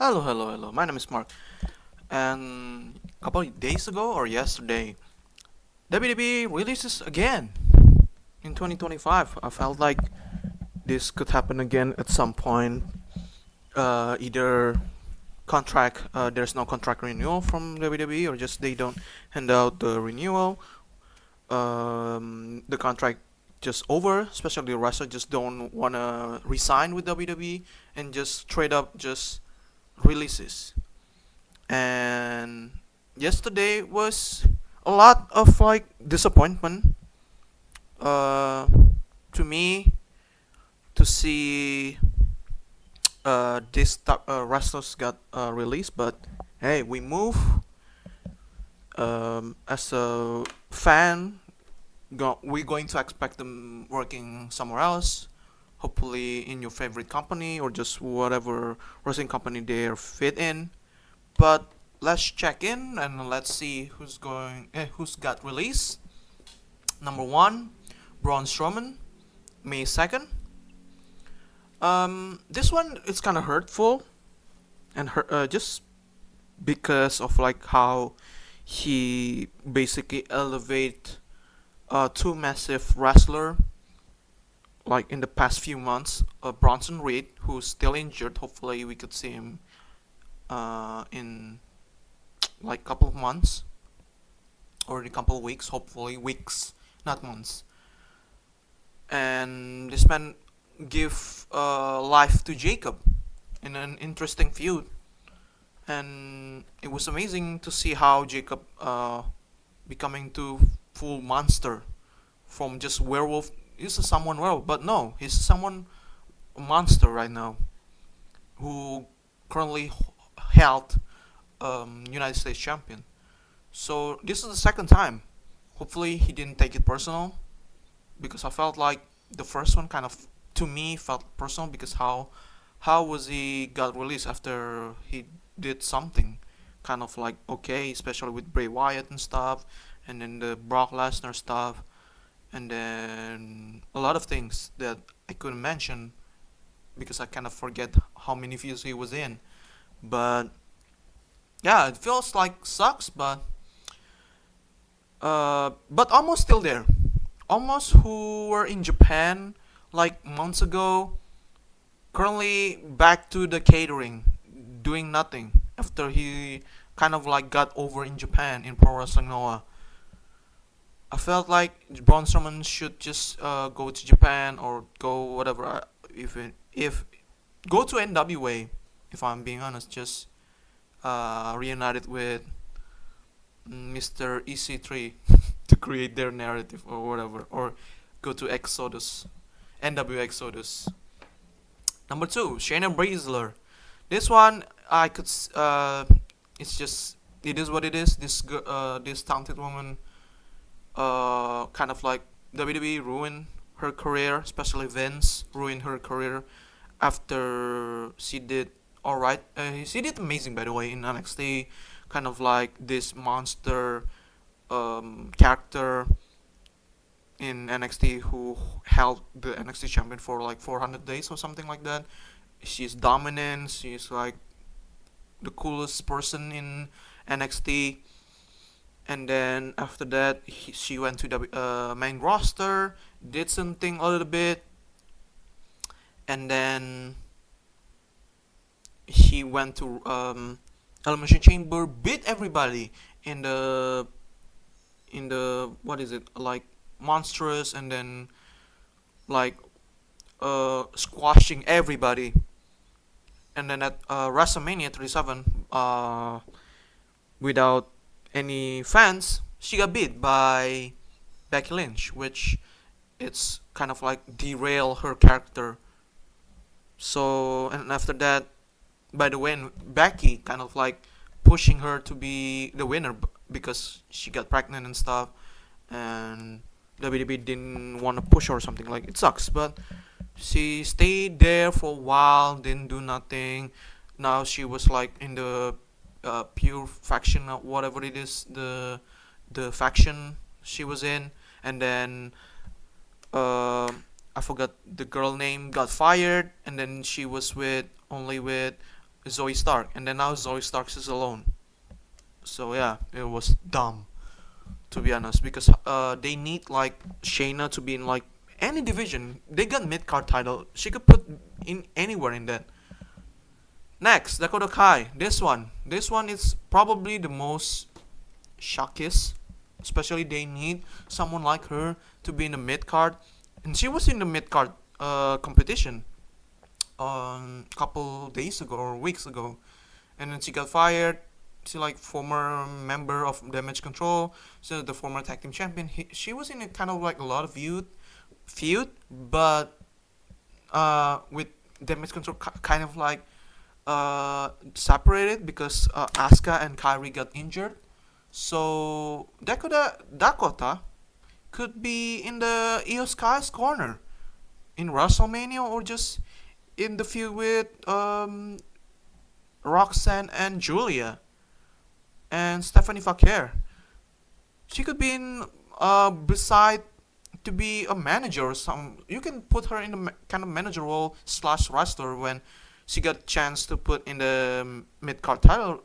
Hello, hello, hello. My name is Mark, and a couple of days ago or yesterday, WWE releases again in 2025. I felt like this could happen again at some point. Either there's no contract renewal from WWE, or just they don't hand out the renewal. The contract just over. Especially the wrestler just don't wanna resign with WWE and just straight up just releases. And yesterday was a lot of like disappointment uh to me to see wrestlers got released. But hey, we move. As a fan, we're going to expect them working somewhere else, hopefully in your favorite company or just whatever wrestling company they're fit in. But let's check in and let's see who's got released. Number one, Braun Strowman, May 2nd. This one is kind of hurtful and just because of like how he basically elevate two massive wrestler like in the past few months. Bronson Reed, who's still injured. Hopefully, we could see him in like couple of months or in a couple of weeks. Hopefully, weeks, not months. And this man give life to Jacob in an interesting feud, and it was amazing to see how Jacob becoming to full monster from just werewolf. He's a someone werewolf, but no, he's someone monster right now who currently held United States champion. So this is the second time. Hopefully he didn't take it personal because I felt like the first one kind of to me felt personal because how was he got released after he did something kind of like okay, especially with Bray Wyatt and stuff, and then the Brock Lesnar stuff, and then a lot of things that I couldn't mention because I kind of forget how many views he was in. But yeah, it feels like sucks, but almost still there. Almost who were in Japan like months ago, currently back to the catering, doing nothing after he kind of like got over in Japan in Pro Wrestling Noah. I felt like Braun Strowman should just go to Japan or go whatever. If go to NWA, if I'm being honest, just reunited with Mr. EC3 to create their narrative or whatever, or go to Exodus, NW Exodus. Number two, Shayna Baszler. This one I could. It's just it is what it is. This talented woman, kind of like WWE ruined her career, especially Vince ruined her career after she did all right. She did amazing, by the way, in NXT. Kind of like this monster character in NXT who held the NXT champion for like 400 days or something like that. She's dominant. She's like the coolest person in NXT. And then after that, she went to the main roster, did something a little bit, and then he went to Elimination Chamber, beat everybody in the what is it like monstrous, and then like squashing everybody. And then at WrestleMania 37, without any fans, she got beat by Becky Lynch, which it's kind of like derail her character. So and after that, by the way, Becky kind of like pushing her to be the winner because she got pregnant and stuff, and WWE didn't want to push her or something like it sucks. But she stayed there for a while, didn't do nothing. Now she was like in the pure faction or whatever it is, the faction she was in, and then uh, I forgot the girl name got fired, and then she was with only with Zoe Stark, and then now Zoe Stark is alone. So yeah, it was dumb to be honest because they need like Shayna to be in like any division. They got mid card title. She could put in anywhere in that. Next, Dakota Kai. This one is probably the most shockiest. Especially they need someone like her to be in the mid card, and she was in the mid card competition a couple days ago or weeks ago, and then she got fired. She like former member of Damage Control, so the former tag team champion. She was in a kind of like a lot of feud, but with Damage Control kind of like separated because Asuka and Kyrie got injured. So Dakota could be in the Io Sky's corner in WrestleMania or just in the feud with Roxanne and Julia and Stephanie Fakir. She could be in beside to be a manager or some. You can put her in the kind of manager role slash wrestler when she got chance to put in the mid card title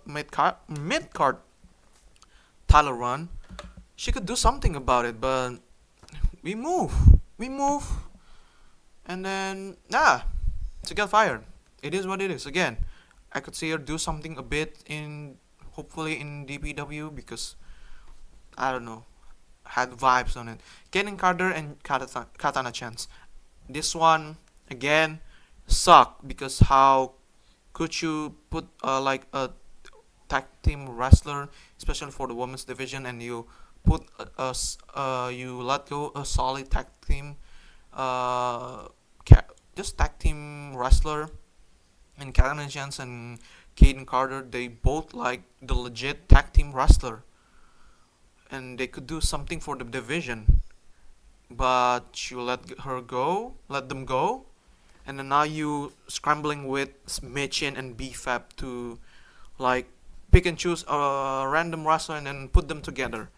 mid card title run. She could do something about it, but we move, we move, and then she got fired. It is what it is. Again, I could see her do something a bit in hopefully in DPW because I don't know, had vibes on it. Kaden Carter and Katana Chance. This one again sucked because how could you put like a tag team wrestler, especially for the women's division, and you put you let go a solid tag team, uh, just tag team wrestler, and Katana Chance and Kaden Carter. They both like the legit tag team wrestler, and they could do something for the division. But you let them go, and then now you scrambling with Michin and BFAB to like pick and choose a random wrestler and then put them together.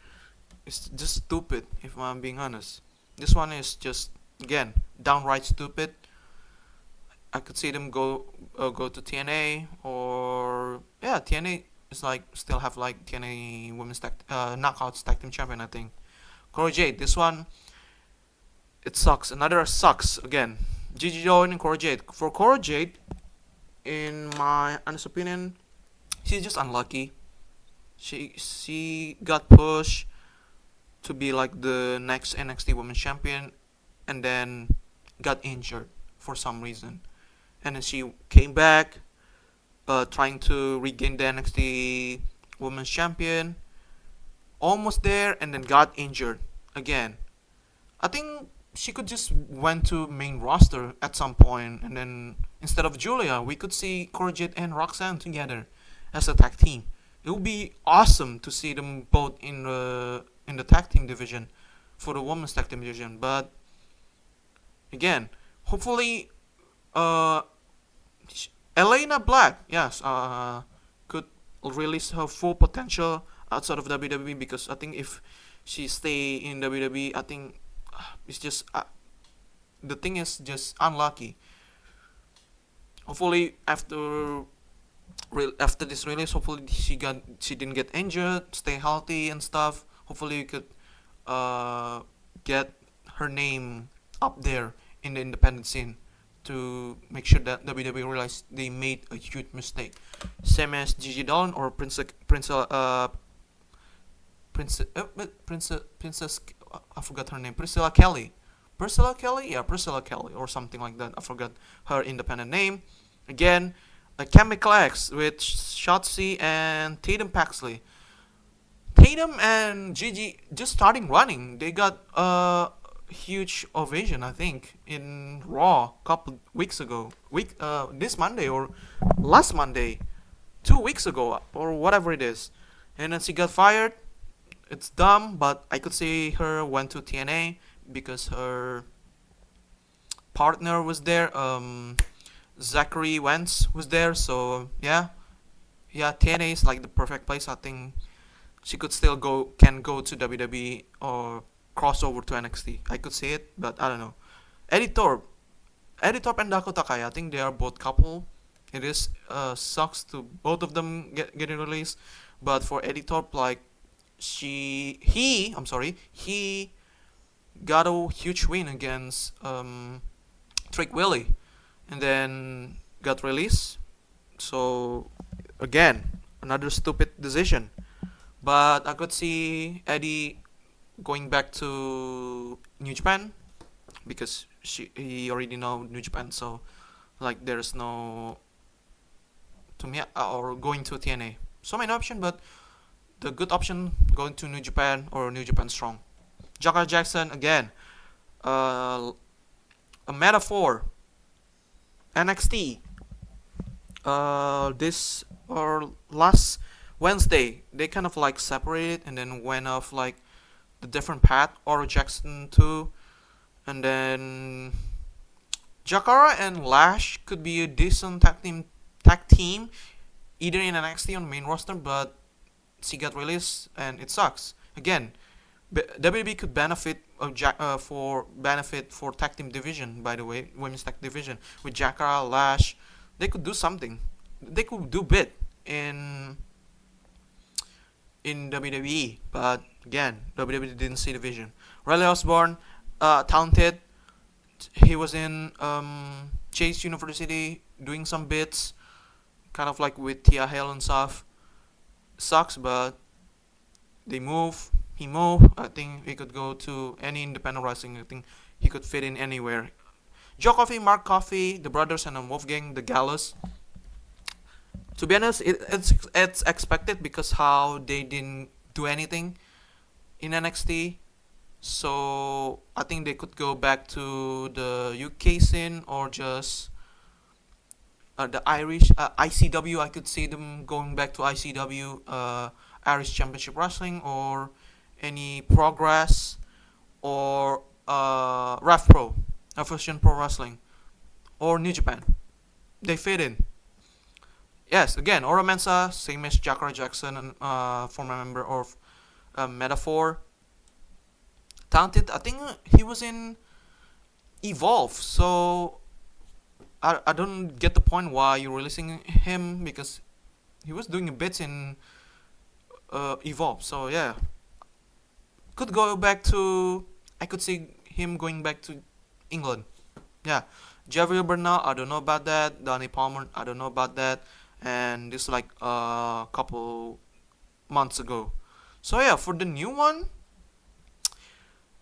It's just stupid, if I'm being honest. This one is just again downright stupid. I could see them go to TNA or yeah TNA is like still have like TNA women's knockouts tag team champion I think. Cora Jade, this one it sucks. Another sucks again. Gigi Dolan and Cora Jade. For Cora Jade, in my honest opinion, she's just unlucky. She got pushed to be like the next NXT Women's Champion, and then got injured for some reason, and then she came back, trying to regain the NXT Women's Champion, almost there, and then got injured again. I think she could just went to main roster at some point, and then instead of Julia, we could see Cora Jade and Roxanne together as a tag team. It would be awesome to see them both in the tag team division for the women's tag team division. But again, hopefully, uh, Elena Black, yes, could release her full potential outside of WWE because I think if she stay in WWE, I think it's just the thing is just unlucky. Hopefully after this release, hopefully she didn't get injured, stay healthy and stuff. Hopefully we could get her name up there in the independent scene to make sure that WWE realize they made a huge mistake. Same as Gigi Dolan or Princess I forgot her name. Priscilla Kelly. Priscilla Kelly? Yeah, Priscilla Kelly or something like that. I forgot her independent name. Again, a Chemical X with Shotzi and Tatum Paxley. Tatum and Gigi just starting running. They got a huge ovation, I think, in Raw a couple weeks ago. This Monday or last Monday, 2 weeks ago or whatever it is. And then she got fired. It's dumb, but I could see her went to TNA because her partner was there. Zachary Wentz was there, so yeah, TNA is like the perfect place. I think she could still can go to WWE or cross over to NXT. I could see it, but I don't know. Eddie Thorpe and Dakota Kai. I think they are both couple It is sucks to both of them getting released, but for Eddie Thorpe, like he got a huge win against Trick Willie, and then got released. So again, another stupid decision. But I could see Eddie going back to New Japan because he already know New Japan, so like there's no to me or going to TNA. So many option, but the good option going to New Japan or New Japan Strong. Jaka Jackson again, uh, a metaphor. NXT. This or last Wednesday they kind of like separated and then went off like the different path. Or Jackson too, and then Jakara and Lash could be a decent tag team either in NXT on main roster, but she got released and it sucks. Again, WWE could benefit for tag team division. By the way, women's tag division with Jakara, Lash, they could do something. They could do bit in WWE, but again, WWE didn't see the vision. Riley Osborne, talented. He was in Chase University doing some bits, kind of like with Tia Hale and stuff. Sucks, but they move. He moved. I think he could go to any independent wrestling. I think he could fit in anywhere. Joe Coffey, Mark Coffey, the brothers, and Wolfgang, the Gallows. To be honest, it's expected because how they didn't do anything in NXT. So I think they could go back to the UK scene or just the Irish ICW. I could see them going back to ICW, Irish Championship Wrestling, or any Progress, or RAF Pro, Fusion Pro Wrestling, or New Japan. They fit in. Yes, again, Ora Mensa, same as Jakara Jackson, and former member of Metaphor. Talented. I think he was in Evolve, so I don't get the point why you're releasing him because he was doing bits in Evolve. So yeah, could go back to. I could see him going back to England. Yeah, Javier Bernal. I don't know about that. Danny Palmer. I don't know about that. And this like a couple months ago. So yeah, for the new one,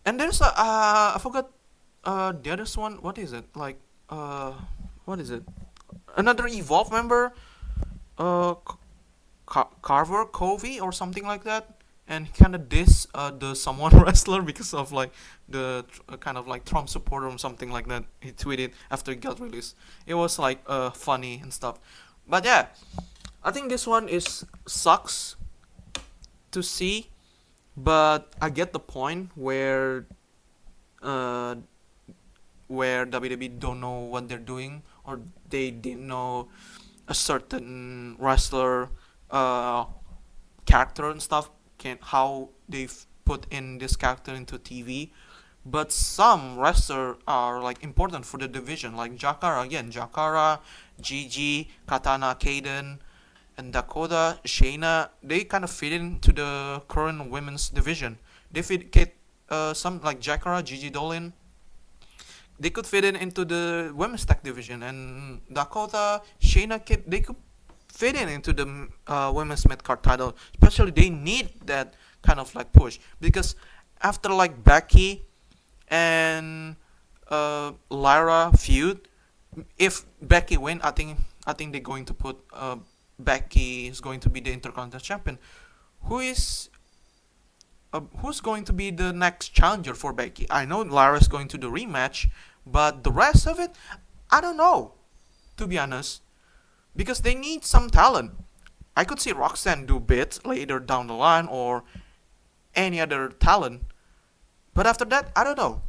and there's a I forgot the other one. What is it like? What is it? Another Evolve member, Carver Covey or something like that, and he kind of diss the someone wrestler because of like the kind of like Trump supporter or something like that. He tweeted after it got released. It was like funny and stuff. But yeah, I think this one is sucks to see, but I get the point uh, where WWE don't know what they're doing or they didn't know a certain wrestler uh, character and stuff can how they've put in this character into TV. But some wrestlers are like important for the division, like Jakara again, Jakara, Gigi, Katana, Kaden, and Dakota, Shayna. They kind of fit into the current women's division. They fit some like Jakara, Gigi Dolin. They could fit in into the women's tag division, and Dakota, Shayna, they could fit in into the women's mid card title. Especially they need that kind of like push because after like Becky and Lyra feud, if Becky win, I think they're going to put Becky is going to be the Intercontinental Champion. Who's going to be the next challenger for Becky? I know Lyra's going to the rematch, but the rest of it, I don't know. To be honest, because they need some talent. I could see Roxanne do bits later down the line or any other talent, but after that, I don't know.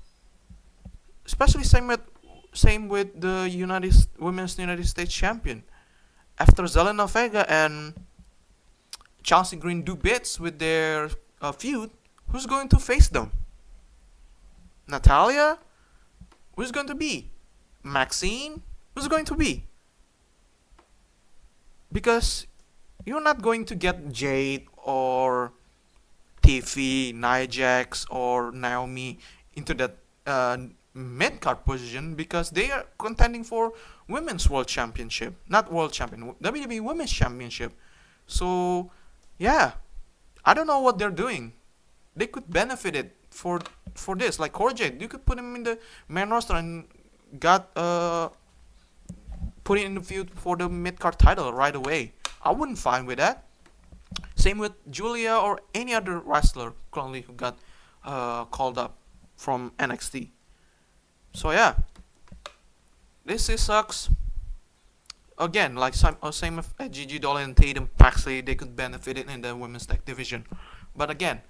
Especially same with the Women's United States Champion. After Zelena Vega and Chelsea Green do bits with their feud, who's going to face them? Natalia? Who's going to be? Maxine? Who's going to be? because you're not going to get Jade or Tiffy, Nia Jax, or Naomi into that uh, mid card position because they are contending for women's world championship, not world champion, WWE women's championship. So yeah, I don't know what they're doing. They could benefit it for this. Like Core Jade, you could put him in the main roster and got put it in the feud for the mid card title right away. I wouldn't find with that. Same with Julia or any other wrestler currently who got called up from NXT. So yeah, this is sucks. Again, like same with Gigi Dolan and Tatum Paxley, they could benefit it in the women's tag division. But again,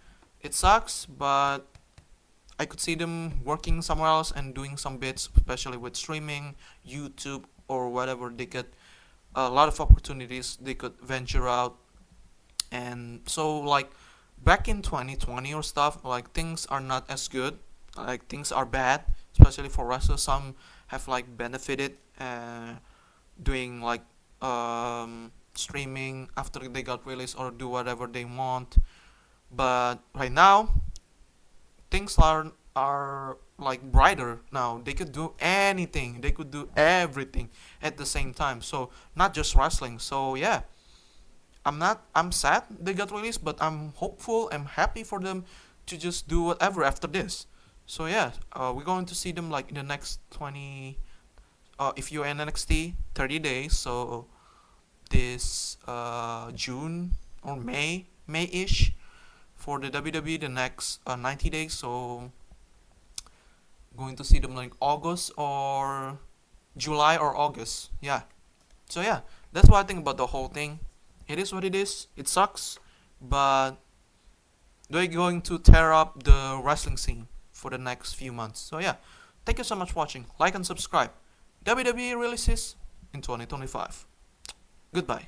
it sucks. But I could see them working somewhere else and doing some bits, especially with streaming, YouTube, or whatever. They get a lot of opportunities. They could venture out. And so like back in 2020 or stuff, like things are not as good. Like things are bad, especially for wrestlers. Some have like benefited doing like streaming after they got released or do whatever they want. But right now things are like brighter now. They could do anything. They could do everything at the same time. So not just wrestling. So yeah, I'm sad they got released, but I'm hopeful. I'm happy for them to just do whatever after this. So yeah, we're going to see them like in the next 20. If you're in NXT, 30 days. So this June or May-ish for the WWE the next 90 days. So going to see them like August or July or August. Yeah. So yeah, that's what I think about the whole thing. It is what it is. It sucks, but they're going to tear up the wrestling scene for the next few months. So yeah, thank you so much for watching. Like and subscribe. WWE releases in 2025. Goodbye.